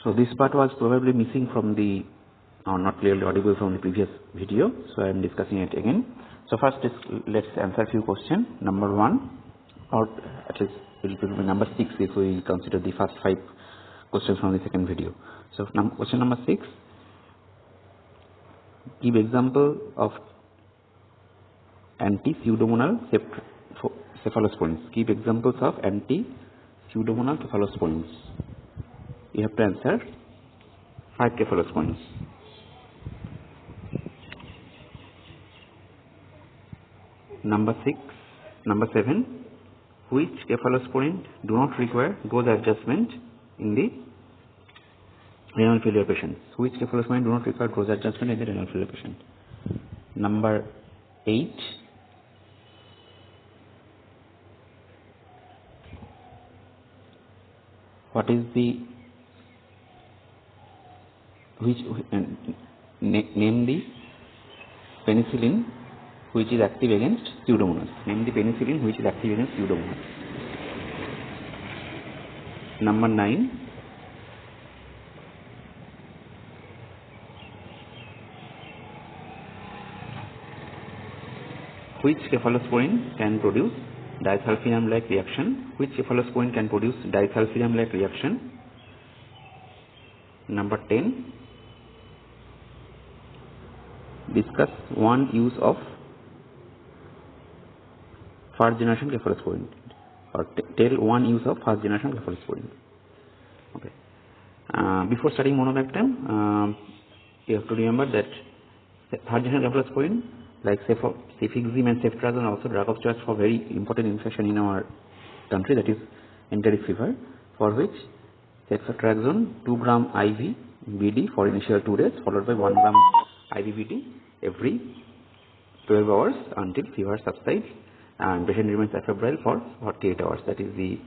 So this part was probably missing from the, or not clearly audible from the previous video, so I am discussing it again. So first let's answer a few questions. Number 1, or at least it will be number 6 if we consider the first 5 questions from the second video. So question number 6, give example of anti-pseudomonal cephalosporins. Give examples of anti-pseudomonal cephalosporins. You have to answer 5 cephalosporins. Number 7, which cephalosporin do not require dose adjustment in the renal failure patients? Which cephalosporin do not require dose adjustment in the renal failure patient? Number 8, what is the name the penicillin which is active against pseudomonas. Name the penicillin which is active against pseudomonas. Number 9, which cephalosporin can produce disulfiram-like reaction? Which cephalosporin can produce disulfiram-like reaction? Number 10, discuss one use of first generation cephalosporin, or tell one use of first generation cephalosporin. Okay. Before studying monobactam, you have to remember that first generation cephalosporin like cefixime and ceftriaxone are also drug of choice for very important infection in our country, that is enteric fever, for which ceftriaxone 2 gram IV BD for initial 2 days followed by 1 gram IV BD every 12 hours until fever subsides and patient remains afebrile for 48 hours. That is the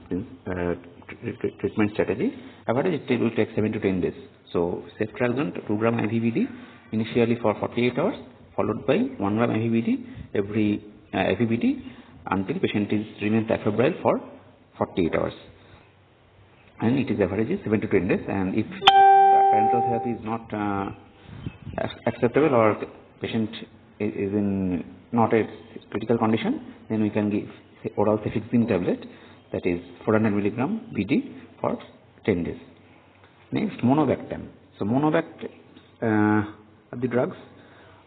treatment strategy. Average it will take 7 to 10 days. So ceftriaxone 2 gram IV BD initially for 48 hours followed by 1 gram IV BD every IV BD until patient remains afebrile for 48 hours. And it is average 7 to 10 days, and if parenteral therapy is not acceptable or patient is in not a critical condition, then we can give oral cefixime tablet, that is 400 milligram BD for 10 days. Next, monobactam. So monobactam are the drugs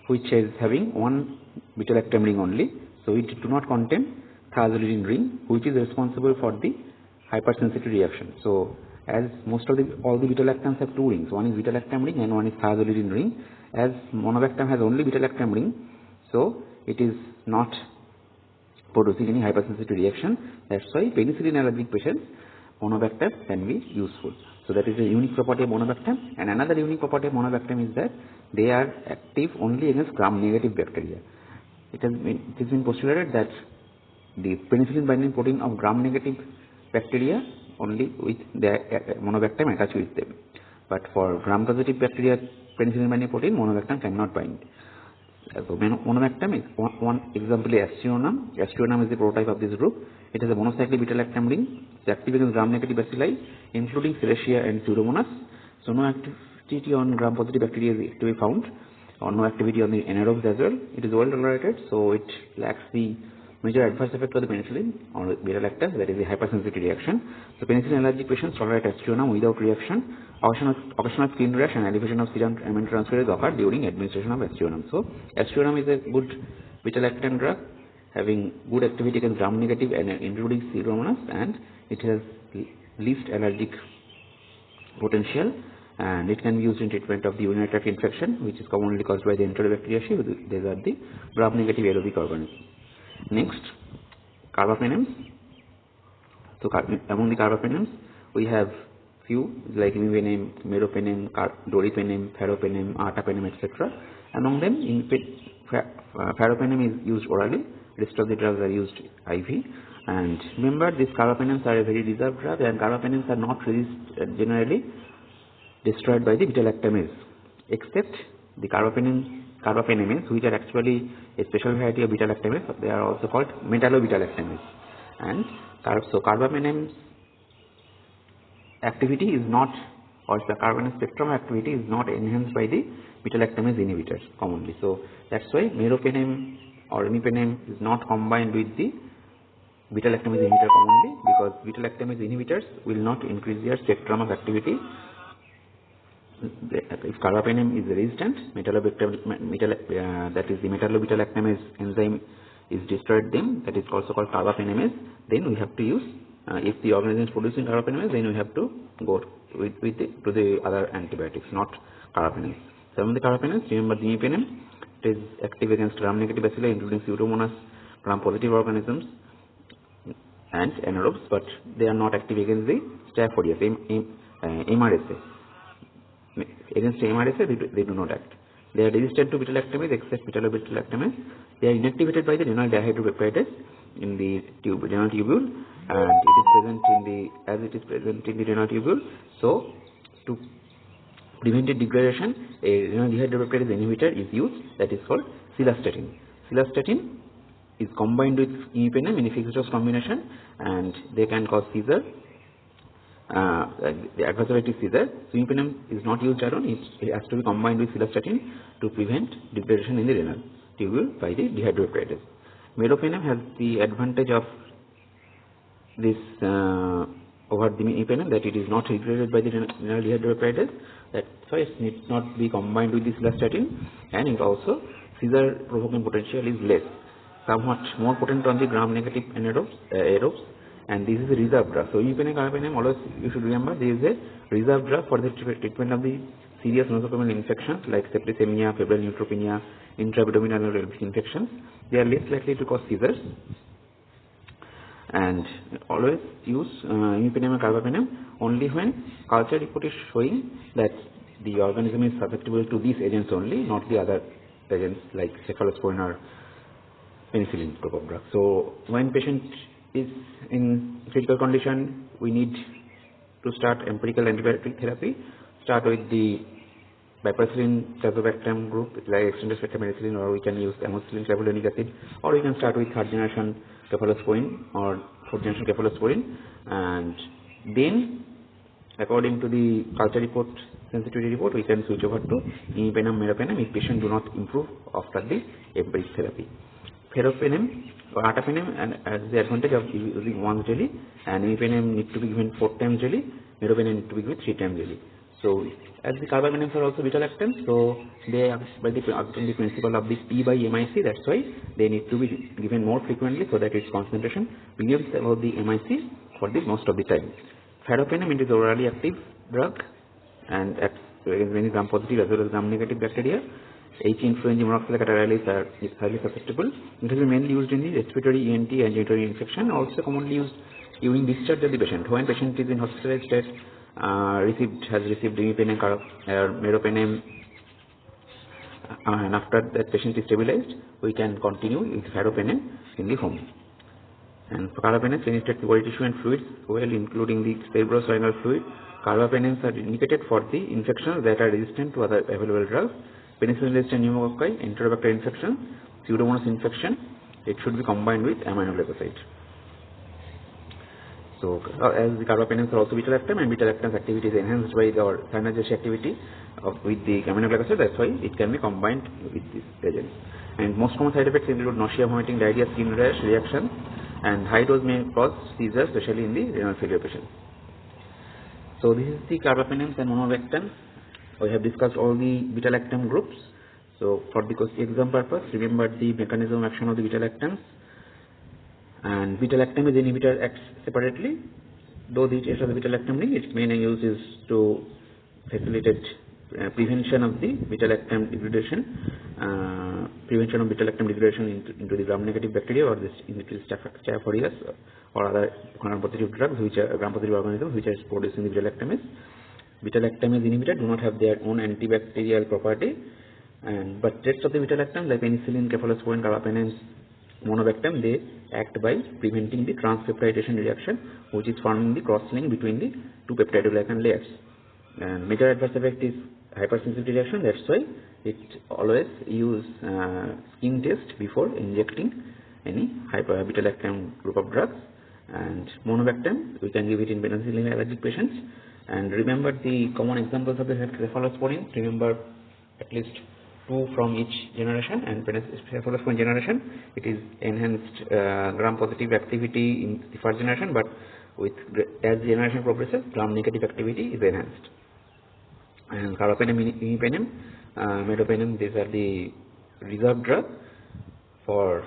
which is having one beta-lactam ring only, so it do not contain thiazolidine ring, which is responsible for the hypersensitivity reaction. So as most of all the beta-lactams have 2 rings, one is beta-lactam ring and one is thiazolidine ring. As monobactam has only beta-lactam ring, so it is not producing any hypersensitivity reaction. That's why penicillin allergic patients monobactam can be useful. So that is a unique property of monobactam. And another unique property of monobactam is that they are active only against gram-negative bacteria. It has been postulated that the penicillin binding protein of gram-negative bacteria only with the monobactam attached with them. But for gram-positive bacteria, penicillin binding protein, monobactam cannot bind. So monobactam is one example is aztreonam. Aztreonam is the prototype of this group. It has a monocyclic beta-lactam ring. It is active against gram-negative bacilli, including Serratia and Pseudomonas. So no activity on gram-positive bacteria is to be found, or no activity on the anaerobes as well. It is well tolerated, so it lacks the major adverse effect of the penicillin or beta-lactam, that is the hypersensitivity reaction. So penicillin allergic patients tolerate aztreonam without reaction. Occasional skin rash and elevation of serum aminotransferase occur during administration of aztreonam. So aztreonam is a good beta-lactam drug having good activity against gram-negative and including Pseudomonas, and it has least allergic potential, and it can be used in treatment of the urinary tract infection, which is commonly caused by the Enterobacteriaceae. These are the gram-negative aerobic organisms. Next, carbapenems. So among the carbapenems, we have few like imipenem, meropenem, doripenem, ferropenem, artapenem, etc. Among them, ferropenem is used orally. Rest of the drugs are used IV. And remember, these carbapenems are a very reserved drug, and carbapenems are not generally destroyed by the beta-lactamase, except the carbapenems, which are actually a special variety of beta-lactamase. They are also called metallo-beta-lactamase. And so carbapenems activity is not or the carbapenem spectrum activity is not enhanced by the beta-lactamase inhibitors commonly. So that's why meropenem or imipenem is not combined with the beta-lactamase inhibitor commonly, because beta-lactamase inhibitors will not increase their spectrum of activity. If carbapenem is resistant, that is the metallo-beta-lactamase enzyme is destroyed, then that is also called carbapenemase. Then we have to use, if the organism is producing carbapenemase, then we have to go to the other antibiotics, not carbapenemase. Some of the carbapenemase, remember the imipenem, it is active against gram-negative bacilli, including Pseudomonas gram-positive organisms and anaerobes, but they are not active against the Staph aureus, MRSA. Against MRSA, they do not act. They are resistant to beta-lactamase except metallo-beta-lactamase. They are inactivated by the renal dihydropeptidase in the renal tubule, and it is present in the renal tubule. So, to prevent its degradation, a renal dihydropeptidase inhibitor is used, that is called cilastatin. Cilastatin is combined with imipenem in a fixed dose combination, and they can cause seizure, the exacerbated seizure. So imipenem is not used alone; it has to be combined with cilastatin to prevent degradation in the renal tubule by the dihydropeptidase. Meropenem has the advantage of this over the imipenem, that it is not degraded by the renal dihydropeptidase. That's why it needs not be combined with the cilastatin, and it also seizure provoking potential is less, somewhat more potent on the gram-negative aerobes, and this is a reserve drug. So imipenem, carbapenem, always you should remember there is a reserve drug for the treatment of the serious nosocomial infections like septicemia, febrile neutropenia, intra-abdominal infections. They are less likely to cause seizures, and always use imipenem and carbapenem only when culture report is showing that the organism is susceptible to these agents only, not the other agents like cephalosporin or penicillin group of drugs. So when patient is in critical condition, we need to start empirical antibiotic therapy. Start with the piperacillin tazobactam group like extended spectrum penicillin, or we can use amoxicillin clavulanic acid, or we can start with third generation cephalosporin or fourth generation cephalosporin, and then according to the culture report, sensitivity report, we can switch over to imipenem, meropenem if patient do not improve after the empiric therapy. Ferropenem or atapenem and has the advantage of using once daily, and imipenem need to be given 4 times daily, meropenem need to be given 3 times daily. So as the carbapenems are also beta-lactams, so they are by the principle of the P by MIC, that's why they need to be given more frequently so that its concentration behaves about the MIC for the most of the time. Ferropenem, it is orally active drug and acts against many gram-positive as well as gram-negative bacteria. H. influenzae monoxide catarrhalis is highly susceptible. It has been mainly used in the respiratory, ENT, and genitourinary infection, also commonly used during discharge of the patient. When patient is in hospitalized state, has received imipenem or meropenem, and after that patient is stabilized, we can continue with ferropenem in the home. And for carbapenems, penetrate the body tissue and fluids well, including the cerebrospinal fluid. Carbapenems are indicated for the infections that are resistant to other available drugs. Penicillin-resistant pneumococci, enterobacter infection, Pseudomonas infection, it should be combined with aminoglycoside. So, as the carbapenems are also beta-lactam, and beta-lactam's activity is enhanced by the synergistic activity with the aminoglycoside, that's why it can be combined with these agents. And most common side effects include nausea, vomiting, diarrhea, skin rash, reaction, and high dose may cause seizures, especially in the renal failure patients. So, this is the carbapenems and monolactams. We have discussed all the beta-lactam groups. So, for the exam purpose, remember the mechanism of action of the beta-lactams. And beta-lactamase inhibitor acts separately. Though the test of the beta-lactam ring, its main use is to facilitate prevention of the beta-lactam degradation, into the gram-negative bacteria or into Staph aureus or other gram-positive drugs, which are gram-positive organisms which are producing the beta-lactamase. Beta-lactamase inhibitor do not have their own antibacterial property, but rest of the beta-lactams like penicillin, cephalosporin, carbapenems, monobactam, they act by preventing the transpeptidation reaction, which is forming the cross-link between the two peptidoglycan layers. And major adverse effect is hypersensitivity reaction. That's why it always use skin test before injecting any beta-lactam group of drugs. And monobactam, we can give it in penicillin allergic patients, And remember the common examples of the cephalosporin. Remember at least 2 from each generation, and cephalosporin generation, it is enhanced gram-positive activity in the first generation, but as the generation progresses, gram-negative activity is enhanced. And carbapenem, imipenem, meropenem, these are the reserve drug for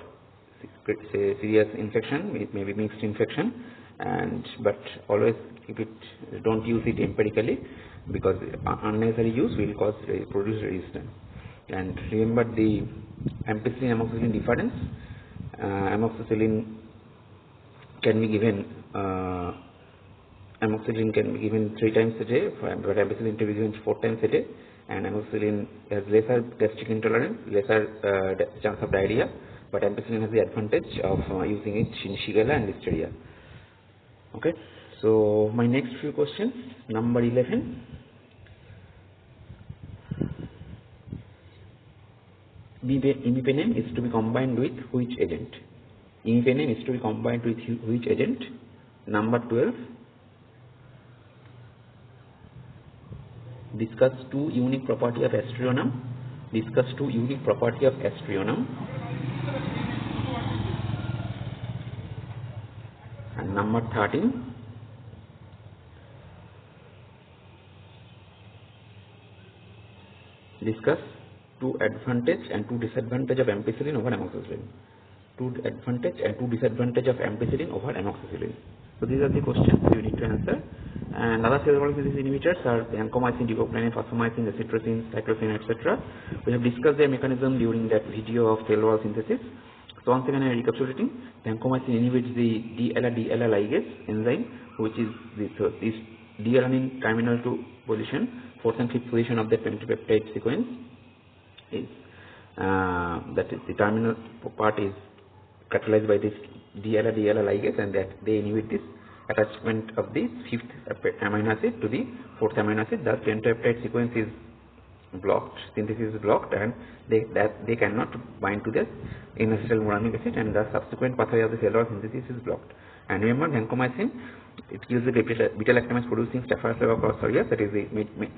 say serious infection, maybe mixed infection, but always keep it, don't use it empirically, because unnecessary use will produce resistance. And remember the ampicillin-amoxicillin difference. Amoxicillin can be given 3 times a day, but ampicillin can be given 4 times a day, and amoxicillin has lesser gastric intolerance, lesser chance of diarrhea, but ampicillin has the advantage of using it in Shigella and Listeria. Okay, so my next few questions, number 11. Imipenem is to be combined with which agent? Imipenem is to be combined with which agent? Number 12. Discuss 2 unique property of aztreonam. Discuss 2 unique property of aztreonam. And number 13. Discuss 2 advantage and 2 disadvantage of ampicillin over amoxicillin. 2 advantage and 2 disadvantage of ampicillin over amoxicillin. So these are the questions you need to answer. And other cellular synthesis inhibitors are vancomycin, digoxin, phosphomycin, acetylcysteine, cyclosin, etc. We have discussed their mechanism during that video of cell wall synthesis. So once again I am recapitulating. Vancomycin inhibits the D-ALA ligase enzyme, which is this D-alanine terminal 2 position, 4th and 5th position of the pentapeptide sequence is that is the terminal part is catalyzed by this D-ALA ligase, and that they inhibit this attachment of the 5th amino acid to the 4th amino acid. Thus pentapeptide sequence is blocked, synthesis is blocked, and they cannot bind to the N-acetylmuramic acid, and the subsequent pathway of the cellular synthesis is blocked. And remember, vancomycin, it kills the beta-lactamase producing Staphylococcus aureus, that is the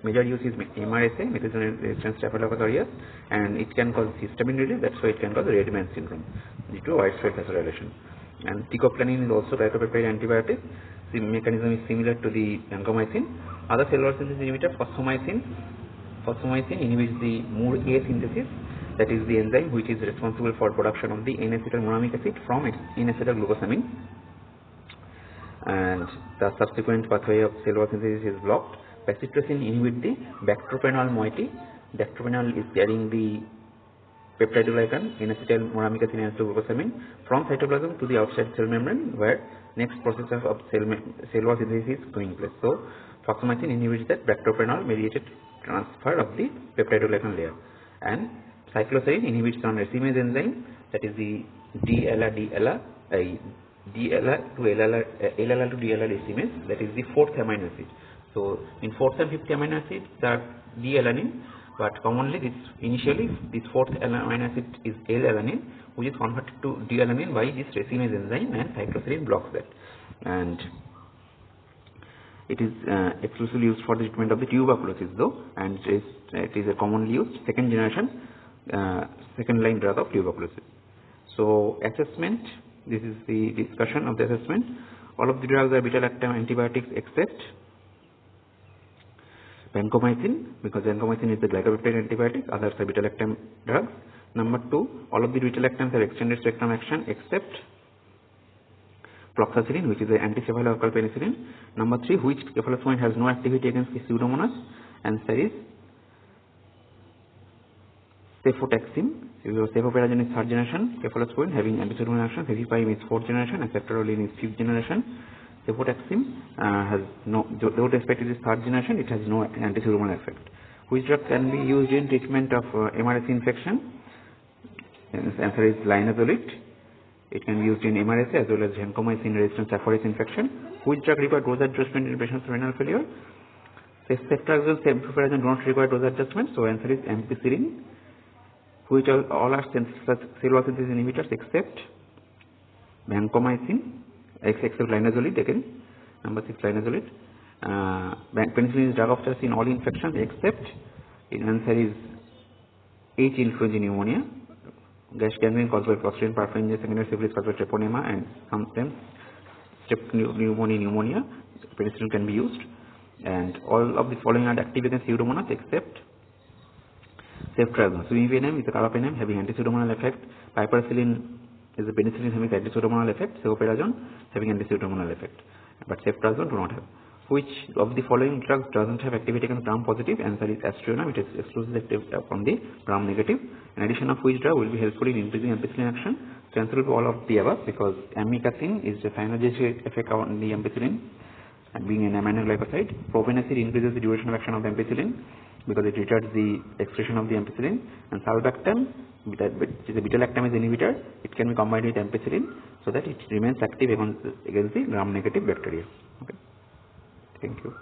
major use is MRSA, methicillin-resistant Staphylococcus aureus, and it can cause histamine release, that's why it can cause red man syndrome due to widespread phosphorylation. And ticoplanin is also glycopeptide antibiotic. The mechanism is similar to the vancomycin. Other cellular synthesis inhibitor, phosphomycin inhibits the MUR-A synthesis, that is the enzyme which is responsible for production of the N-acetylmuramic acid from N-acetylglucosamine, and the subsequent pathway of cellular synthesis is blocked. Pacitresin inhibits the bactropenol moiety. Bactropenol is carrying the peptidoglycan, N-acetylmuramic acid, N-acetylglucosamine from cytoplasm to the outside cell membrane, where next process of cellular synthesis is going place. So phosphomycin inhibits that bactropenol mediated transfer of the peptidoglycan layer, and cycloserine inhibits on racemase enzyme, that is the D-ALA to LLR to DLR racemase, that is the 4th amino acid. So in 4th and 5th amino acid are D-alanine, but commonly initially this 4th amino acid is L-alanine, which is converted to D-alanine by this racemase enzyme, and cycloserine blocks that. And it is exclusively used for the treatment of the tuberculosis though, and it is a commonly used second generation second line drug of tuberculosis. So assessment, this is the discussion of the assessment. All of the drugs are beta-lactam antibiotics except vancomycin, because vancomycin is the glycopeptide antibiotic, others are beta-lactam drugs. Number 2, all of the beta-lactams have extended spectrum action except fluoxacillin, which is the anti-cephalococcal penicillin. Number 3, which cephalosporin has no activity against the Pseudomonas? Answer is cefotaxime. Cefoperazone is 3rd generation cephalosporin having anti-pseudomonas action. Cefepime is 4th generation, and ceftaroline is 5th generation. Cefotaxime has no, though respect it is 3rd generation, it has no anti-pseudomonal effect. Which drug can be used in treatment of MRSA infection? Answer is linezolid. It can be used in MRSA as well as vancomycin resistant Staph aureus infection. Which drug require dose adjustment in patients with renal failure? Ceftriaxone, cefoperazone do not require dose adjustment, so answer is ampicillin. Which all are cellular synthesis inhibitors except vancomycin, except linezolid again. Number 6, linezolid. Penicillin is drug of choice in all infections except, the answer is H. influenza pneumonia, gastric gangrene caused by Clostridium perfringens, secondary syphilis caused by treponema, and sometimes strep pneumonia. Penicillin can be used, and all of the following are active against Pseudomonas except ceftriaxone. Suivenem is a carbapenem having anti-pseudomonal effect. Piperacillin is a penicillin having anti-pseudomonal effect. Ceftriaxone having anti-pseudomonal effect, but ceftriaxone do not have. Which of the following drugs doesn't have activity against gram-positive? Answer is aztreonam. It is exclusively active upon the gram-negative. An addition of which drug will be helpful in increasing ampicillin action? So answer will be all of the above, because amikacin is the synergistic effect on the ampicillin, and being an aminoglycoside. Probenecid increases the duration of action of the ampicillin because it retards the excretion of the ampicillin. And sulbactam, which is a beta-lactamase inhibitor, it can be combined with ampicillin so that it remains active against the gram-negative bacteria. Okay. Thank you.